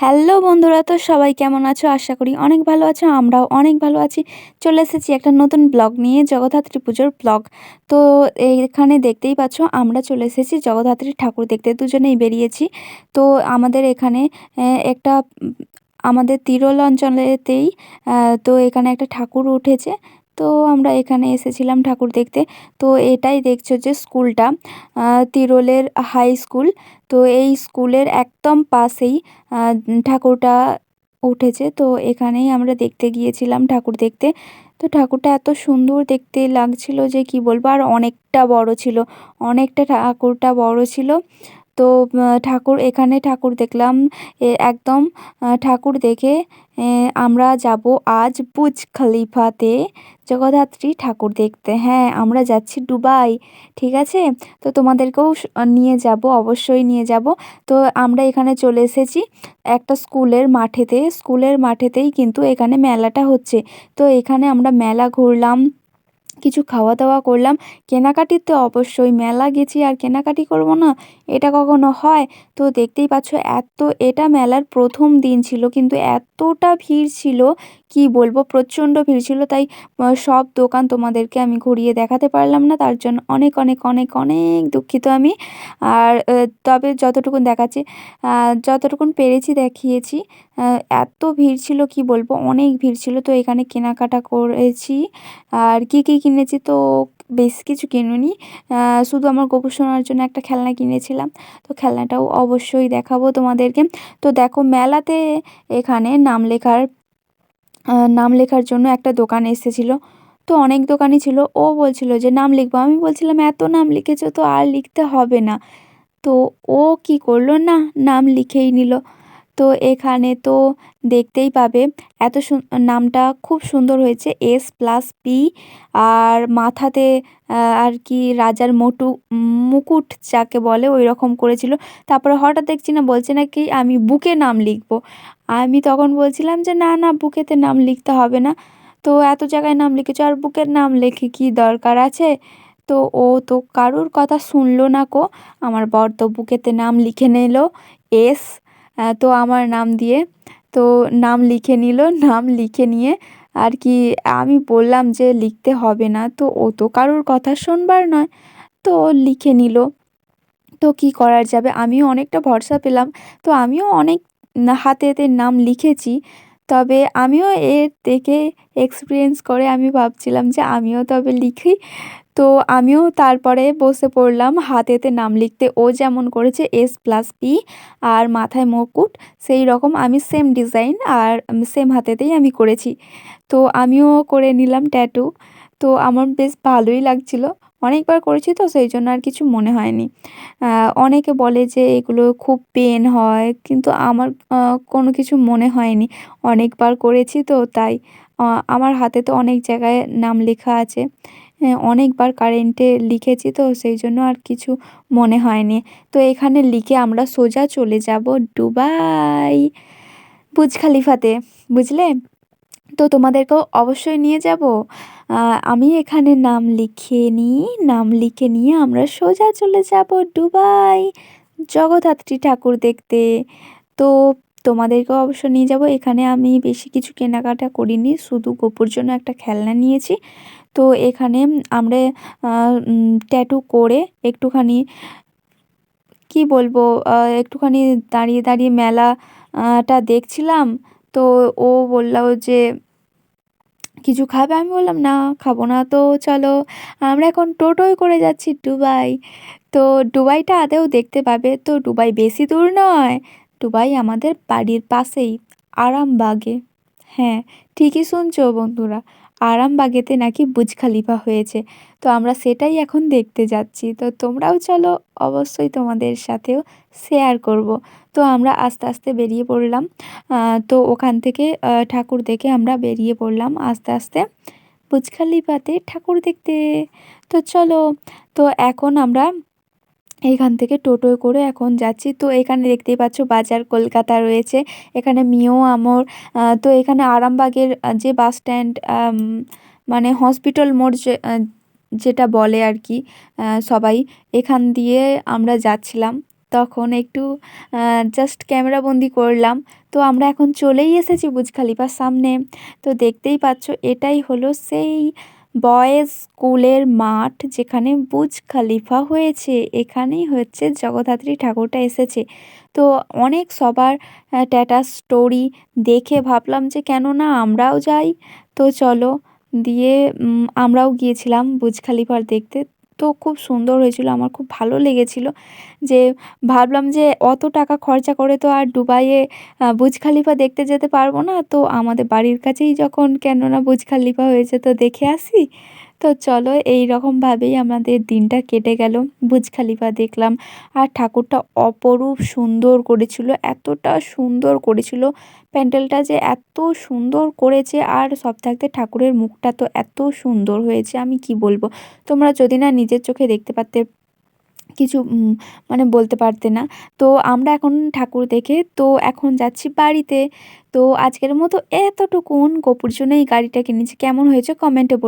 Hello বন্ধুরা, তো সবাই কেমন আছো? আশা করি অনেক ভালো আছো। আমরাও অনেক ভালো আছি। চলে এসেছি একটা নতুন ব্লগ নিয়ে, জগদ্ধাত্রী পুজোর ব্লগ। তো এইখানে দেখতেই পাচ্ছ, আমরা চলে এসেছি জগদ্ধাত্রী ঠাকুর দেখতে, দুজনেই বেরিয়েছি। তো আমাদের এখানে একটা আমাদের তিরোল অঞ্চলেতেই তো এখানে একটা ঠাকুর উঠেছে। তো আমরা এখানে এসেছিলাম ঠাকুর দেখতে। তো এটাই দেখছো যে স্কুলটা, তিরোলের হাই স্কুল। তো এই স্কুলের একদম পাশেই ঠাকুরটা উঠেছে। তো এখানেই আমরা দেখতে গিয়েছিলাম ঠাকুর দেখতে। তো ঠাকুরটা এত সুন্দর দেখতে লাগছিল যে কি বলবো, আর অনেকটা বড় ছিল, অনেকটা ঠাকুরটা বড় ছিল। তো এখানে ঠাকুর দেখলাম। একদম ঠাকুর দেখে আমরা যাব আজ বুর্জ খলিফাতে জগদ্ধাত্রী ঠাকুর দেখতে। হ্যাঁ, আমরা যাচ্ছি দুবাই, ঠিক আছে? তো তোমাদেরকেও নিয়ে যাব, অবশ্যই নিয়ে যাব। তো আমরা এখানে চলে এসেছি একটা স্কুলের মাঠেতেই কিন্তু এখানে মেলাটা হচ্ছে। তো এখানে আমরা মেলা ঘুরলাম, কিছু খাওয়া দাওয়া করলাম, কেনাকাটি তো অবশ্যই, মেলা গেছি আর কেনাকাটি করব না, এটা কখনো হয়? তো দেখতেই পাচ্ছ, এটা মেলার প্রথম দিন ছিল, কিন্তু এতটা ভিড় ছিল কি বলবো, প্রচণ্ড ভিড় ছিল। তাই সব দোকান তোমাদেরকে আমি ঘুরিয়ে দেখাতে পারলাম না, তার জন্য অনেক অনেক অনেক অনেক দুঃখিত আমি। আর তবে যতটুকুন দেখাচ্ছি, যতটুকুন পেরেছি দেখিয়েছি। এত ভিড় ছিল কি বলবো, অনেক ভিড় ছিল। তো এখানে কেনাকাটা করেছি। আর কি কি কিনেছি তো বেশ কিছু কিনুনি, শুধু আমার গোপু সোনার জন্য একটা খেলনা কিনেছিলাম। তো খেলনাটাও অবশ্যই দেখাবো তোমাদেরকে। তো দেখো, মেলাতে এখানে নাম লেখার জন্য একটা দোকান এসেছিল। তো অনেক দোকানই ছিল, ও বলছিল যে নাম লিখবো, আমি বলছিলাম এত নাম লিখেছো তো আর লিখতে হবে না। তো ও কি করলো না, নাম লিখেই নিল। তো এখানে তো দেখতেই পাবে, নামটা খুব সুন্দর হয়েছে, S+P। আর মাথাতে আর কি রাজার মুকুট যাকে বলে ওই রকম করেছিল। তারপরে হঠাৎ দেখছি না, বলছে নাকি আমি বুকে নাম লিখবো। আমি তখন বলছিলাম যে না না, বুকেতে নাম লিখতে হবে না। তো এত জায়গায় নাম লিখেছো, আর বুকের নাম লেখে কি দরকার আছে? তো ও তো কারুর কথা শুনলো না কো। আমার বর তো বুকেতে নাম লিখে নিল, এস, তো আমার নাম দিয়ে। তো নাম লিখে নিল, নাম লিখে নিয়ে আর কি, আমি বললাম যে লিখতে হবে না, তো ও তো কারুর কথা শুনবার নয়, তো ও লিখে নিল। তো কি করার যাবে, আমিও অনেকটা ভরসা পেলাম। তো আমিও অনেক হাতে হাতে নাম লিখেছি। তবে আমিও এর থেকে এক্সপিরিয়েন্স করে আমি ভাবছিলাম যে আমিও তবে লিখি। তো আমিও তারপরে বসে পড়লাম হাতেতে নাম লিখতে। ও যেমন করেছে S+P আর মাথায় মুকুট, সেই রকম আমি সেম ডিজাইন আর সেম হাতেতেই আমি করেছি। তো আমিও করে নিলাম ট্যাটু। তো আমার বেশ ভালোই লাগছিল, অনেকবার করেছি তো সেই জন্য আর কিছু মনে হয়নি। অনেকে বলে যে এগুলো খুব পেন হয়, কিন্তু আমার কোনো কিছু মনে হয়নি, অনেকবার করেছি তো তাই। আমার হাতে তো অনেক জায়গায় নাম লেখা আছে। হ্যাঁ, অনেকবার কারেন্টে লিখেছি তো সেই জন্য আর কিছু মনে হয়নি। তো এখানে লিখে আমরা সোজা চলে যাব দুবাই, বুর্জ খলিফাতে, বুঝলে? তো তোমাদেরকেও অবশ্যই নিয়ে যাব। আমি এখানে নাম লিখে নিয়ে আমরা সোজা চলে যাব দুবাই জগদ্ধাত্রী ঠাকুর দেখতে। তো তোমাদেরকেও অবশ্য নিয়ে যাব। এখানে আমি বেশি কিছু কেনাকাটা করিনি, শুধু গোপুর জন্য একটা খেলনা নিয়েছি। তো এখানে আমরা ট্যাটু করে একটুখানি, কি বলবো, একটুখানি দাঁড়িয়ে দাঁড়িয়ে মেলাটা দেখছিলাম। তো ও বলল যে কিছু খাবে? আমি বললাম না, খাবো না। তো চলো, আমরা এখন টোটোয় করে যাচ্ছি দুবাই। তো দুবাইটা আদেও দেখতে পাবে। তো দুবাই বেশি দূর নয়, দুবাই আমাদের বাড়ির পাশেই, আরামবাগে। হ্যাঁ, ঠিকই শুনছো বন্ধুরা, আরামবাগেতে নাকি বুর্জ খলিফা হয়েছে। তো আমরা সেটাই এখন দেখতে যাচ্ছি। তো তোমরাও চলো, অবশ্যই তোমাদের সাথেও শেয়ার করব। তো আমরা আস্তে আস্তে বেরিয়ে পড়লাম। তো ওখান থেকে ঠাকুর দেখে আমরা বেরিয়ে পড়লাম আস্তে আস্তে বুর্জ খলিফাতে ঠাকুর দেখতে। তো চলো, তো এখন আমরা এখান থেকে টোটোয় করে এখন যাচ্ছি। তো এখানে দেখতেই পাচ্ছ বাজার কলকাতা রয়েছে, এখানে মিও আমর। তো এখানে আরামবাগের যে বাস স্ট্যান্ড, মানে হসপিটাল মোড় যেটা বলে আর কি সবাই, এখান দিয়ে আমরা যাচ্ছিলাম। তখন একটু জাস্ট ক্যামেরাবন্দি করলাম। তো আমরা এখন চলেই এসেছি বুর্জ খলিফার সামনে। তো দেখতেই পাচ্ছ এটাই হলো সেই বয়েজ স্কুলের মাঠ যেখানে বুর্জ খলিফা হয়েছে। এখানেই হচ্ছে জগদ্ধাত্রী ঠাকুরটা এসেছে। তো অনেক সবার স্ট্যাটাস স্টোরি দেখে ভাবলাম যে কেন না আমরাও যাই। তো চলো দিয়ে আমরাও গিয়েছিলাম বুর্জ খলিফার দেখতে। তো খুব সুন্দর হয়েছিল, আমার খুব ভালো লেগেছিল। যে ভাবলাম যে অত টাকা খরচা করে তো আর দুবাইয়ে বুর্জ খলিফা দেখতে যেতে পারবো না, তো আমাদের বাড়ির কাছেই যখন কেননা বুর্জ খলিফা হয়েছে তো দেখে আসি। তো চলো এই রকমভাবেই আমাদের দিনটা কেটে গেল। বুর্জ খলিফা দেখলাম আর ঠাকুরটা অপরূপ সুন্দর করেছিল, এতটা সুন্দর করেছিল প্যান্ডেলটা যে এত সুন্দর করেছে। আর সব থাকতে ঠাকুরের মুখটা তো এত সুন্দর হয়েছে আমি কি বলবো। তোমরা যদি না নিজের চোখে দেখতে পারতে কিছু মানে বলতে পারতে না। তো আমরা এখন ঠাকুর দেখে তো এখন যাচ্ছি বাড়িতে। তো আজকের মতো এতটুকুন, গোপুর জন্য এই গাড়িটা কিনেছি। কেমন হয়েছে কমেন্টে বল।